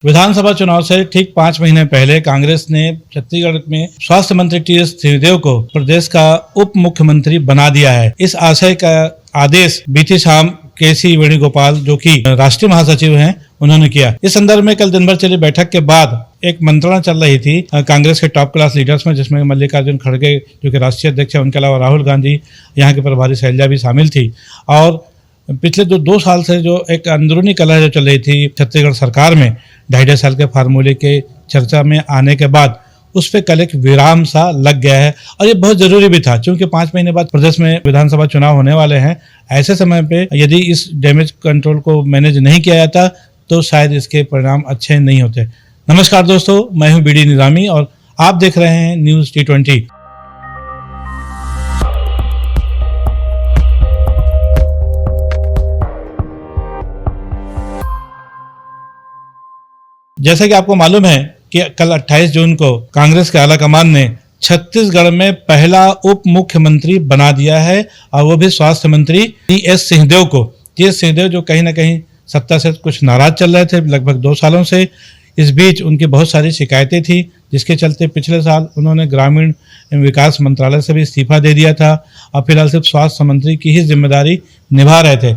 विधानसभा चुनाव से ठीक 5 महीने पहले कांग्रेस ने छत्तीसगढ़ में स्वास्थ्य मंत्री टीएस सिंहदेव को प्रदेश का उप मुख्यमंत्री बना दिया है। इस आशय का आदेश बीती शाम केसी वेणुगोपाल, जो कि राष्ट्रीय महासचिव हैं, उन्होंने किया। इस संदर्भ में कल दिन भर चली बैठक के बाद एक मंत्रणा चल रही थी कांग्रेस के टॉप क्लास लीडर्स में, जिसमें मल्लिकार्जुन खड़गे जो कि राष्ट्रीय अध्यक्ष है, उनके अलावा राहुल गांधी, यहाँ के प्रभारी शैलजा भी शामिल थी। और पिछले जो 2 साल से जो एक अंदरूनी कलह जो चल रही थी छत्तीसगढ़ सरकार में 2.5 साल के फार्मूले के चर्चा में आने के बाद उस पर कल एक विराम सा लग गया है। और ये बहुत जरूरी भी था, क्योंकि 5 महीने बाद प्रदेश में विधानसभा चुनाव होने वाले हैं। ऐसे समय पे यदि इस डैमेज कंट्रोल को मैनेज नहीं किया जाता तो शायद इसके परिणाम अच्छे नहीं होते। नमस्कार दोस्तों, मैं हूं बीडी निजामी और आप देख रहे हैं न्यूज T20। जैसा कि आपको मालूम है कि कल 28 जून को कांग्रेस के आलाकमान ने छत्तीसगढ़ में पहला उप मुख्यमंत्री बना दिया है, और वो भी स्वास्थ्य मंत्री टीएस सिंहदेव को। टीएस सिंहदेव जो कहीं ना कहीं सत्ता से कुछ नाराज चल रहे थे लगभग 2 सालों से। इस बीच उनकी बहुत सारी शिकायतें थी, जिसके चलते पिछले साल उन्होंने ग्रामीण विकास मंत्रालय से भी इस्तीफा दे दिया था और फिलहाल सिर्फ स्वास्थ्य मंत्री की ही जिम्मेदारी निभा रहे थे।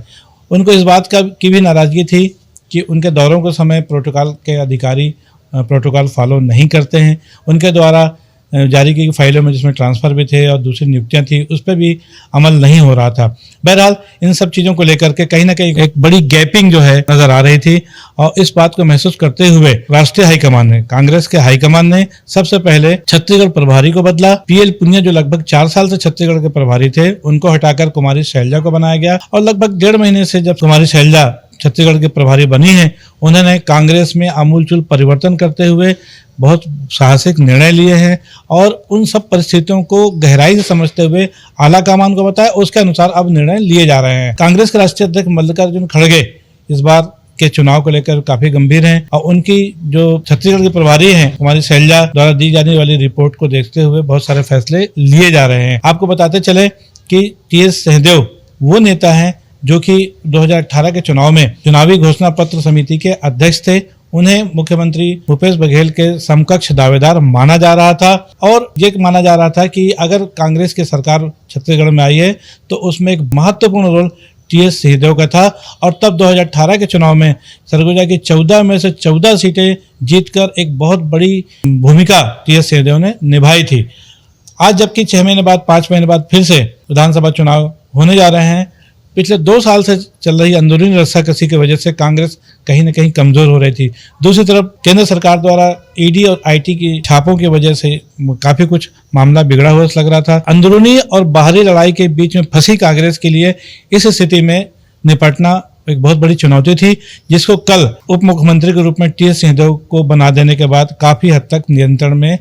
उनको इस बात की भी नाराजगी थी कि उनके दौरों के समय प्रोटोकॉल के अधिकारी प्रोटोकॉल फॉलो नहीं करते हैं। उनके द्वारा जारी की फाइलों में जिसमें ट्रांसफ़र भी थे और दूसरी नियुक्तियां थी, उस पर भी अमल नहीं हो रहा था। बहरहाल इन सब चीज़ों को लेकर के कहीं ना कहीं एक बड़ी गैपिंग जो है नज़र आ रही थी, और इस बात को महसूस करते हुए राष्ट्रीय हाईकमान ने, कांग्रेस के हाईकमान ने सबसे पहले छत्तीसगढ़ प्रभारी को बदला। पीएल पुनिया जो लगभग 4 साल से छत्तीसगढ़ के प्रभारी थे, उनको हटाकर कुमारी शैलजा को बनाया गया। और लगभग 1.5 महीने से जब कुमारी शैलजा छत्तीसगढ़ के प्रभारी बनी है, उन्होंने कांग्रेस में आमूलचूल परिवर्तन करते हुए बहुत साहसिक निर्णय लिए हैं और उन सब परिस्थितियों को गहराई से समझते हुए आलाकमान को बताया, उसके अनुसार अब निर्णय लिए जा रहे हैं। कांग्रेस के राष्ट्रीय अध्यक्ष मल्लिकार्जुन खड़गे इस बार के चुनाव को लेकर काफी गंभीर हैं, और उनकी जो छत्तीसगढ़ के प्रभारी हैं कुमारी शैलजा द्वारा दी जाने वाली रिपोर्ट को देखते हुए बहुत सारे फैसले लिए जा रहे हैं। आपको बताते चले कि टीएस सिंहदेव वो नेता हैं जो कि 2018 के चुनाव में चुनावी घोषणा पत्र समिति के अध्यक्ष थे। उन्हें मुख्यमंत्री भूपेश बघेल के समकक्ष दावेदार माना जा रहा था, और ये माना जा रहा था कि अगर कांग्रेस की सरकार छत्तीसगढ़ में आई है तो उसमें एक महत्वपूर्ण रोल टीएस सिंहदेव का था। और तब 2018 के चुनाव में सरगुजा की 14 में से 14 सीटें जीतकर एक बहुत बड़ी भूमिका टीएस सिंहदेव ने निभाई थी। आज जबकि 6 महीने बाद, 5 महीने बाद फिर से विधानसभा चुनाव होने जा रहे हैं, पिछले 2 साल से चल रही अंदरूनी रस्साकसी की वजह से कांग्रेस कहीं न कहीं कमजोर हो रही थी। दूसरी तरफ केंद्र सरकार द्वारा ईडी और आईटी की छापों की वजह से काफी कुछ मामला बिगड़ा हुआ लग रहा था। अंदरूनी और बाहरी लड़ाई के बीच में फंसी कांग्रेस के लिए इस स्थिति में निपटना एक बहुत बड़ी चुनौती थी, जिसको कल उप मुख्यमंत्री के रूप में टीएस सिंहदेव को बना देने के बाद काफी हद तक नियंत्रण में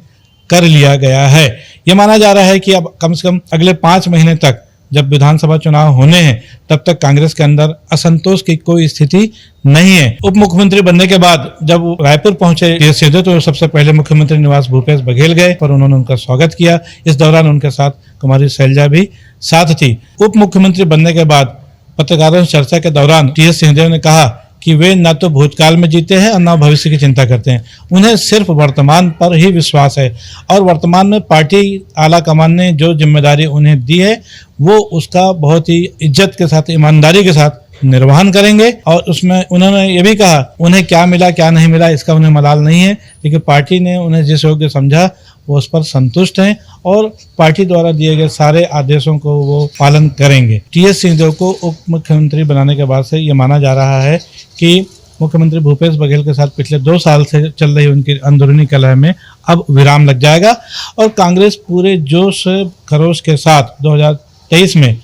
कर लिया गया है। ये माना जा रहा है कि अब कम से कम अगले 5 महीने तक, जब विधानसभा चुनाव होने हैं, तब तक कांग्रेस के अंदर असंतोष की कोई स्थिति नहीं है। उप मुख्यमंत्री बनने के बाद जब रायपुर पहुंचे टीएस सिंहदेव, तो सबसे पहले मुख्यमंत्री निवास भूपेश बघेल गए और उन्होंने उनका स्वागत किया। इस दौरान उनके साथ कुमारी शैलजा भी साथ थी। उप मुख्यमंत्री बनने के बाद पत्रकारों से चर्चा के दौरान टीएस सिंहदेव ने कहा कि वे न तो भूतकाल में जीते हैं और न भविष्य की चिंता करते हैं। उन्हें सिर्फ वर्तमान पर ही विश्वास है, और वर्तमान में पार्टी आलाकमान ने जो जिम्मेदारी उन्हें दी है वो उसका बहुत ही इज्जत के साथ, ईमानदारी के साथ निर्वहन करेंगे। और उसमें उन्होंने ये भी कहा उन्हें क्या मिला क्या नहीं मिला इसका उन्हें मलाल नहीं है, लेकिन पार्टी ने उन्हें जिस योग्य समझा वो उस पर संतुष्ट हैं और पार्टी द्वारा दिए गए सारे आदेशों को वो पालन करेंगे। टीएस सिंहदेव को उप मुख्यमंत्री बनाने के बाद से ये माना जा रहा है कि मुख्यमंत्री भूपेश बघेल के साथ पिछले 2 साल से चल रही उनकी अंदरूनी कलह में अब विराम लग जाएगा, और कांग्रेस पूरे जोश खरोश के साथ 2023 में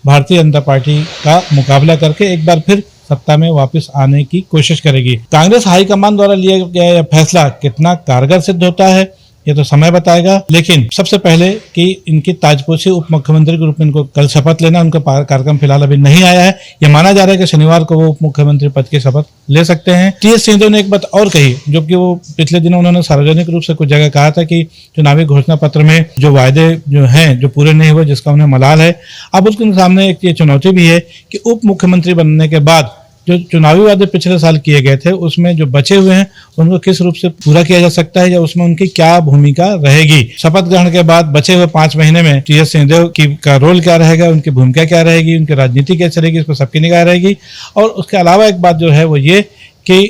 भारतीय जनता पार्टी का मुकाबला करके एक बार फिर सत्ता में वापस आने की कोशिश करेगी। कांग्रेस हाईकमान द्वारा लिया गया यह फैसला कितना कारगर सिद्ध होता है ये तो समय बताएगा, लेकिन सबसे पहले कि इनकी ताजपोशी उप मुख्यमंत्री के रूप में इनको कल शपथ लेना, उनका कार्यक्रम फिलहाल अभी नहीं आया है। यह माना जा रहा है कि शनिवार को वो उप मुख्यमंत्री पद की शपथ ले सकते हैं। टीएस सिंहदेव ने एक बात और कही, जो कि वो पिछले दिनों उन्होंने सार्वजनिक रूप से कुछ जगह कहा था कि चुनावी घोषणा पत्र में जो वायदे जो हैं जो पूरे नहीं हुए, जिसका उन्हें मलाल है। अब उसके सामने एक ये चुनौती भी है कि उप मुख्यमंत्री बनने के बाद जो चुनावी वादे पिछले साल किए गए थे उसमें जो बचे हुए हैं उनको किस रूप से पूरा किया जा सकता है या उसमें उनकी क्या भूमिका रहेगी। शपथ ग्रहण के बाद बचे हुए 5 महीने में टीएस सिंहदेव का रोल क्या रहेगा, उनकी भूमिका क्या रहेगी, उनकी राजनीति कैसे रहेगी, इस पर सबकी निगाह रहेगी। और उसके अलावा एक बात जो है वो ये कि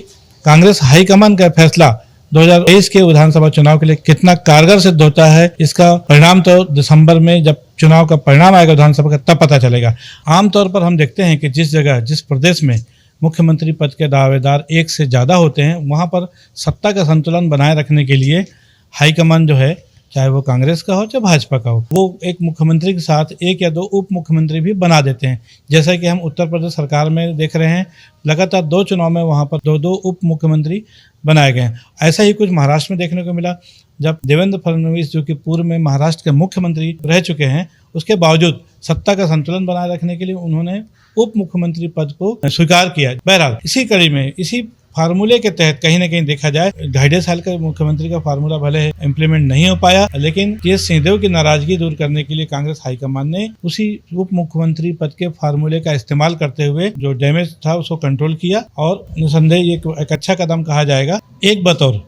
कांग्रेस हाईकमान का फैसला 2023 के विधानसभा चुनाव के लिए कितना कारगर सिद्ध होता है, इसका परिणाम तो दिसंबर में जब चुनाव का परिणाम आएगा विधानसभा का तब पता चलेगा। आमतौर पर हम देखते हैं कि जिस जगह जिस प्रदेश में मुख्यमंत्री पद के दावेदार एक से ज़्यादा होते हैं वहाँ पर सत्ता का संतुलन बनाए रखने के लिए हाईकमान जो है, चाहे वो कांग्रेस का हो चाहे भाजपा का हो, वो एक मुख्यमंत्री के साथ 1 या 2 उप मुख्यमंत्री भी बना देते हैं। जैसा कि हम उत्तर प्रदेश सरकार में देख रहे हैं, लगातार 2 चुनाव में वहाँ पर 2-2 उप मुख्यमंत्री बनाए गए हैं। ऐसा ही कुछ महाराष्ट्र में देखने को मिला, जब देवेंद्र फडणवीस जो कि पूर्व में महाराष्ट्र के मुख्यमंत्री रह चुके हैं, उसके बावजूद सत्ता का संतुलन बनाए रखने के लिए उन्होंने उप मुख्यमंत्री पद को स्वीकार किया। बहरहाल इसी कड़ी में, इसी फार्मूले के तहत कहीं ना कहीं देखा जाए 2.5 साल का मुख्यमंत्री का फार्मूला भले इम्प्लीमेंट नहीं हो पाया, लेकिन टीएस सिंहदेव की नाराजगी दूर करने के लिए कांग्रेस हाईकमान ने उसी उप मुख्यमंत्री पद के फार्मूले का इस्तेमाल करते हुए जो डैमेज था उसको कंट्रोल किया और निसंदेह ये एक अच्छा कदम कहा जाएगा। एक बतौर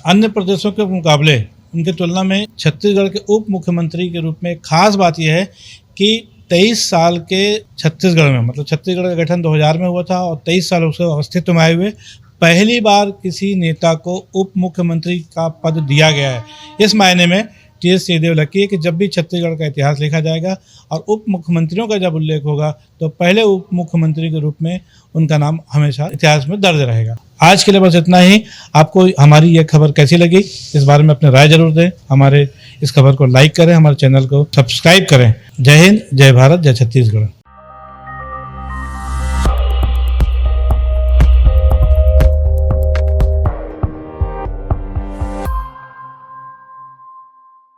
अन्य प्रदेशों के मुकाबले उनकी तुलना में छत्तीसगढ़ के उप मुख्यमंत्री के रूप में खास बात यह है कि 23 साल के छत्तीसगढ़ में, मतलब छत्तीसगढ़ का गठन 2000 में हुआ था और 23 साल उसके अस्तित्व में आए हुए पहली बार किसी नेता को उप मुख्यमंत्री का पद दिया गया है। इस मायने में टीएस सिंहदेव लकी है कि जब भी छत्तीसगढ़ का इतिहास लिखा जाएगा और उप मुख्यमंत्रियों का जब उल्लेख होगा तो पहले उप मुख्यमंत्री के रूप में उनका नाम हमेशा इतिहास में दर्ज रहेगा। आज के लिए बस इतना ही। आपको हमारी ये खबर कैसी लगी इस बारे में अपनी राय जरूर दें। हमारे इस खबर को लाइक करें, हमारे चैनल को सब्सक्राइब करें। जय हिंद, जय भारत, जय छत्तीसगढ़।